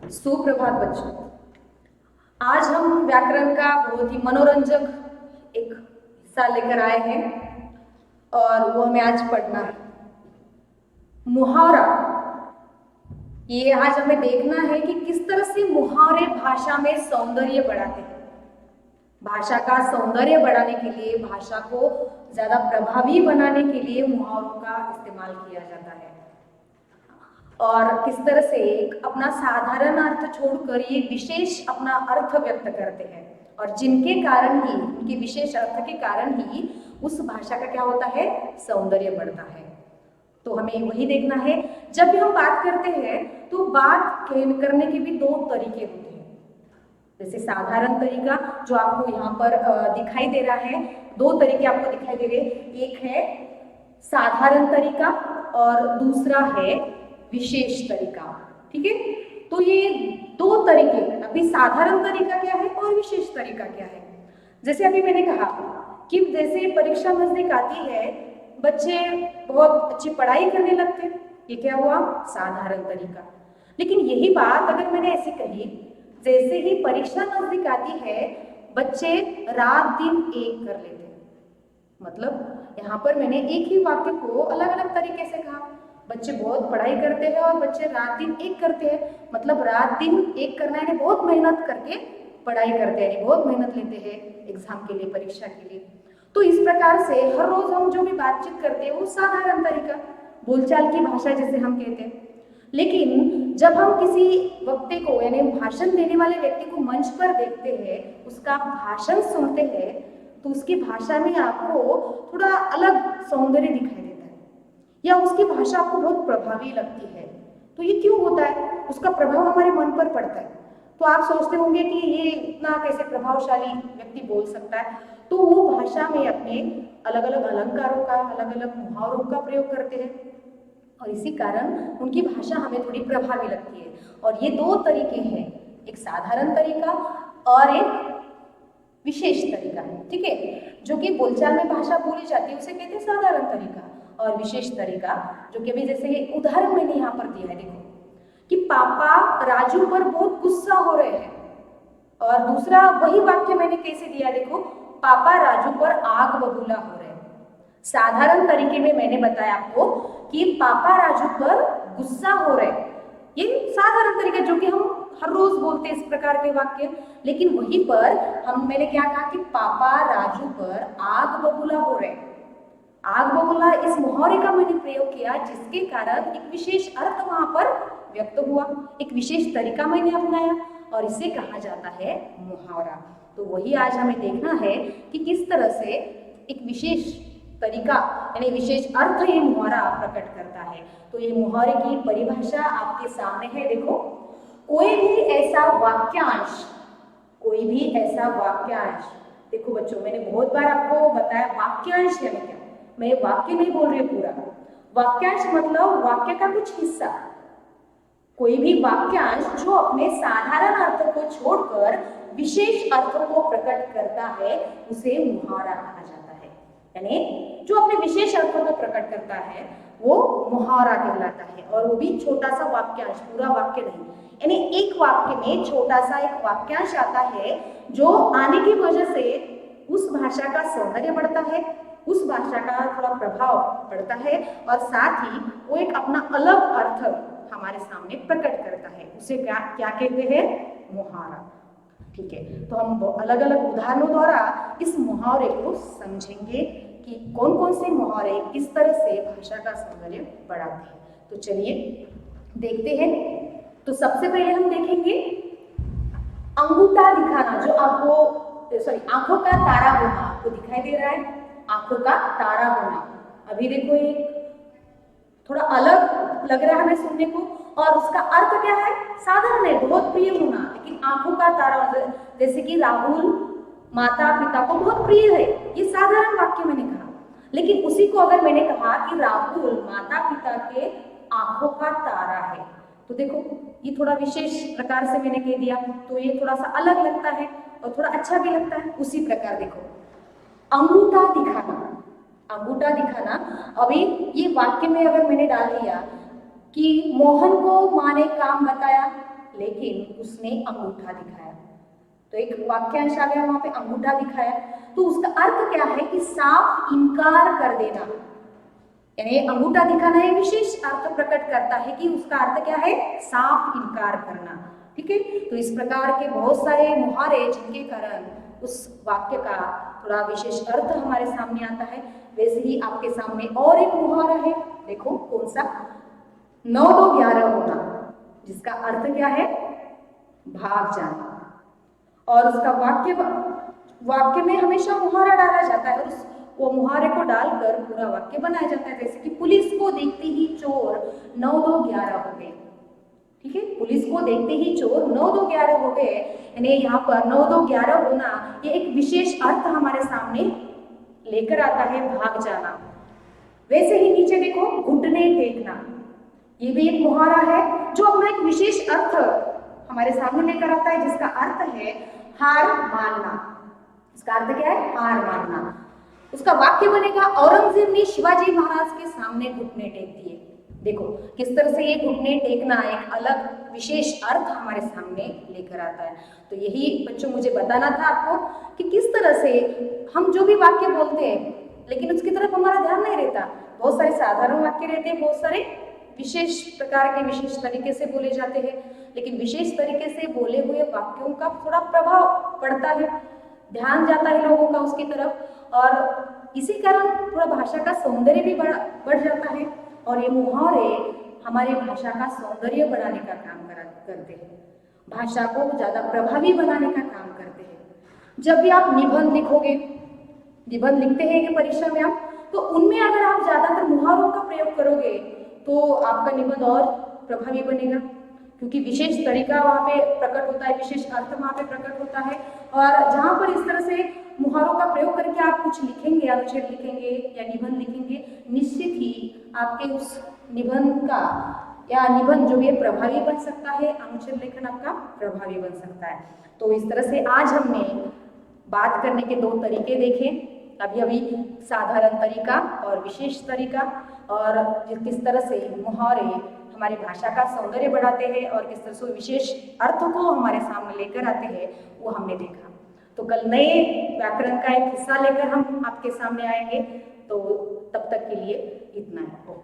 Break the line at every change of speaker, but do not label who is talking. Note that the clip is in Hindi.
सुप्रभात बच्चों। आज हम व्याकरण का बहुत ही मनोरंजक एक हिस्सा लेकर आए हैं और वो हमें आज पढ़ना है। मुहावरा। ये आज हमें देखना है कि किस तरह से मुहावरे भाषा में सौंदर्य बढ़ाते हैं। भाषा का सौंदर्य बढ़ाने के लिए, भाषा को ज्यादा प्रभावी बनाने के लिए मुहावरों का इस्तेमाल किया जाता है। और किस तरह से एक अपना साधारण अर्थ छोड़कर ये विशेष अपना अर्थ व्यक्त करते हैं और जिनके कारण ही, उनके विशेष अर्थ के कारण ही उस भाषा का क्या होता है, सौंदर्य बढ़ता है। तो हमें वही देखना है। जब भी हम बात करते हैं तो बात करने के भी दो तरीके होते हैं। जैसे साधारण तरीका जो आपको यहाँ पर दिखाई दे रहा है, दो तरीके आपको दिखाई दे रहे हैं। एक है साधारण तरीका और दूसरा है विशेष तरीका। ठीक है, तो ये दो तरीके, अभी साधारण तरीका क्या है और विशेष तरीका क्या है। जैसे अभी मैंने कहा कि जैसे परीक्षा नजदीक आती है, बच्चे बहुत अच्छी पढ़ाई करने लगते हैं, ये क्या हुआ, साधारण तरीका। लेकिन यही बात अगर मैंने ऐसे कही, जैसे ही परीक्षा नजदीक आती है बच्चे रात दिन एक कर लेते हैं। मतलब यहाँ पर मैंने एक ही वाक्य को अलग अलग तरीके से कहा। बच्चे बहुत पढ़ाई करते हैं और बच्चे रात दिन एक करते हैं। मतलब रात दिन एक करना यानी बहुत मेहनत करके पढ़ाई करते हैं, यानी बहुत मेहनत लेते हैं एग्जाम के लिए, परीक्षा के लिए। तो इस प्रकार से हर रोज हम जो भी बातचीत करते हैं वो साधारण तरीका, बोलचाल की भाषा जिसे हम कहते हैं। लेकिन जब हम किसी व्यक्ति को यानी भाषण देने वाले व्यक्ति को मंच पर देखते हैं, उसका भाषण सुनते हैं, तो उसकी भाषा में आपको थोड़ा अलग सौंदर्य दिखाई देता है या उसकी भाषा आपको बहुत प्रभावी लगती है। तो ये क्यों होता है, उसका प्रभाव हमारे मन पर पड़ता है। तो आप सोचते होंगे कि ये इतना कैसे प्रभावशाली व्यक्ति बोल सकता है। तो वो भाषा में अपने अलग अलग अलंकारों का, अलग अलग मुहावरों का प्रयोग करते हैं और इसी कारण उनकी भाषा हमें थोड़ी प्रभावी लगती है। और ये दो तरीके हैं, एक साधारण तरीका और एक विशेष तरीका। ठीक है, जो कि बोलचाल में भाषा बोली जाती है उसे कहते हैं साधारण तरीका, और विशेष तरीका जो कि अभी जैसे उदाहरण मैंने यहाँ पर दिया है, देखो कि पापा राजू पर बहुत गुस्सा हो रहे हैं। और दूसरा वही वाक्य मैंने कैसे दिया, देखो पापा राजू पर आग बबूला हो रहे हैं। साधारण तरीके में मैंने बताया आपको कि पापा राजू पर गुस्सा हो रहे हैं, ये साधारण तरीका जो कि हम हर रोज बोलते हैं इस प्रकार के वाक्य। लेकिन वहीं पर मैंने क्या कहा कि पापा राजू पर आग बबूला हो रहे हैं। आग बबूला इस मुहावरे का मैंने प्रयोग किया जिसके कारण एक विशेष अर्थ वहां पर व्यक्त हुआ, एक विशेष तरीका मैंने अपनाया और इसे कहा जाता है मुहावरा। तो वही आज हमें देखना है कि किस तरह से एक विशेष तरीका यानी विशेष अर्थ ये मुहावरा प्रकट करता है। तो ये मुहावरे की परिभाषा आपके सामने है। देखो, कोई भी ऐसा वाक्यांश, कोई भी ऐसा वाक्यांश, देखो बच्चों मैंने बहुत बार आपको बताया वाक्यांश यानी क्या, मैं वाक्य नहीं बोल रही पूरा। वाक्यांश मतलब वाक्य का कुछ हिस्सा, कोई भी वाक्यांश जो अपने साधारण अर्थ को छोड़कर विशेष अर्थ को प्रकट करता है उसे मुहावरा कहा जाता है। यानी जो अपने विशेष अर्थ को प्रकट करता है वो मुहावरा कहलाता है, और वो भी छोटा सा वाक्यांश, पूरा वाक्य नहीं। यानी एक वाक्य में छोटा सा एक वाक्यांश आता है जो आने की वजह से उस भाषा का सौंदर्य बढ़ता है, उस भाषा का थोड़ा प्रभाव पड़ता है और साथ ही वो एक अपना अलग अर्थ हमारे सामने प्रकट करता है। उसे क्या क्या कहते हैं, मुहावरा। ठीक है, तो हम अलग अलग उदाहरणों द्वारा इस मुहावरे को समझेंगे कि कौन कौन से मुहावरे किस तरह से भाषा का सौंदर्य बढ़ाते हैं। तो चलिए देखते हैं। तो सबसे पहले हम देखेंगे अंगूठा दिखाना, जो आपको आंखों का तारा होना आपको दिखाई दे रहा है, आंखों का तारा होना। अभी देखो एक थोड़ा अलग लग रहा है हमें सुनने को, और उसका अर्थ क्या है, साधारण है, बहुत प्रिय होना। लेकिन आंखों का तारा जैसे कि राहुल माता पिता को बहुत प्रिय है, ये साधारण वाक्य मैंने कहा। लेकिन उसी को अगर मैंने कहा कि राहुल माता पिता के आंखों का तारा है, तो देखो ये थोड़ा विशेष प्रकार से मैंने कह दिया, तो ये थोड़ा सा अलग लगता है और थोड़ा अच्छा भी लगता है। उसी प्रकार देखो अंगूठा दिखाना, अंगूठा दिखाना। अभी ये वाक्य में अगर मैंने डाल दिया कि मोहन को माँ ने काम बताया, लेकिन उसने अंगूठा दिखाया। तो एक वाक्यांश आ गया वहां पे, अंगूठा दिखाया। तो उसका अर्थ क्या है कि साफ इनकार कर देना, यानी अंगूठा दिखाना ये विशेष अर्थ प्रकट करता है कि उसका अर्थ क्या है, साफ इनकार करना। ठीक है, तो इस प्रकार के बहुत सारे मुहारे जिनके कारण उस वाक्य का थोड़ा विशेष अर्थ हमारे सामने आता है। वैसे ही आपके सामने और एक मुहारा है, देखो कौन सा, 9 2 11 होना, जिसका अर्थ क्या है, भाग जाना। और उसका वाक्य में हमेशा मुहारा डाला जाता है, और वो मुहारे को डालकर पूरा वाक्य बनाया जाता है। जैसे कि पुलिस को देखते ही चोर 9 2 11 हो गए। ठीक है, पुलिस को देखते ही चोर 9 2 11 हो गए, यानी यहाँ पर 9 2 11 होना ये एक विशेष अर्थ हमारे सामने लेकर आता है, भाग जाना। वैसे ही नीचे देखो, घुटने टेकना, ये भी एक मुहारा है जो अपना एक विशेष अर्थ हमारे सामने लेकर आता है, जिसका अर्थ है हार मानना। इसका अर्थ क्या है, हार मानना। उसका वाक्य बनेगा, औरंगजेब ने शिवाजी महाराज के सामने घुटने टेक दिए। देखो किस तरह से ये घुटने टेकना एक अलग विशेष अर्थ हमारे सामने लेकर आता है। तो यही बच्चों मुझे बताना था आपको कि किस तरह से हम जो भी वाक्य बोलते हैं, लेकिन उसकी तरफ हमारा ध्यान नहीं रहता। बहुत सारे साधारण वाक्य रहते हैं, बहुत सारे विशेष प्रकार के विशेष तरीके से बोले जाते हैं, लेकिन विशेष तरीके से बोले हुए वाक्यों का थोड़ा प्रभाव पड़ता है, ध्यान जाता है लोगों का उसकी तरफ, और इसी कारण थोड़ा भाषा का सौंदर्य भी बढ़ जाता है। और ये मुहावरे हमारी भाषा का सौंदर्य बढ़ाने का काम करते हैं, भाषा को ज्यादा प्रभावी बनाने का काम करते हैं। जब भी आप निबंध लिखोगे, निबंध लिखते हैं कि परीक्षा में आप, तो उनमें अगर आप ज्यादातर मुहावरों का प्रयोग करोगे तो आपका निबंध और प्रभावी बनेगा, क्योंकि विशेष तरीका वहाँ पे प्रकट होता है, विशेष अर्थ वहाँ पे प्रकट होता है। और जहाँ पर इस तरह से मुहावरों का प्रयोग करके आप कुछ लिखेंगे, अनुच्छेद लिखेंगे या निबंध लिखेंगे, निश्चित ही आपके उस निबंध का या निबंध जो भी है प्रभावी बन सकता है, अनुच्छेद लेखन आपका प्रभावी बन सकता है। तो इस तरह से आज हमने बात करने के 2 तरीके देखे, अभी साधारण तरीका और विशेष तरीका, और किस तरह से मुहावरे हमारी भाषा का सौंदर्य बढ़ाते हैं और किस तरह से विशेष अर्थ को हमारे सामने लेकर आते हैं, वो हमने देखा। तो कल नए व्याकरण का एक हिस्सा लेकर हम आपके सामने आएंगे, तो तब तक के लिए इतना है।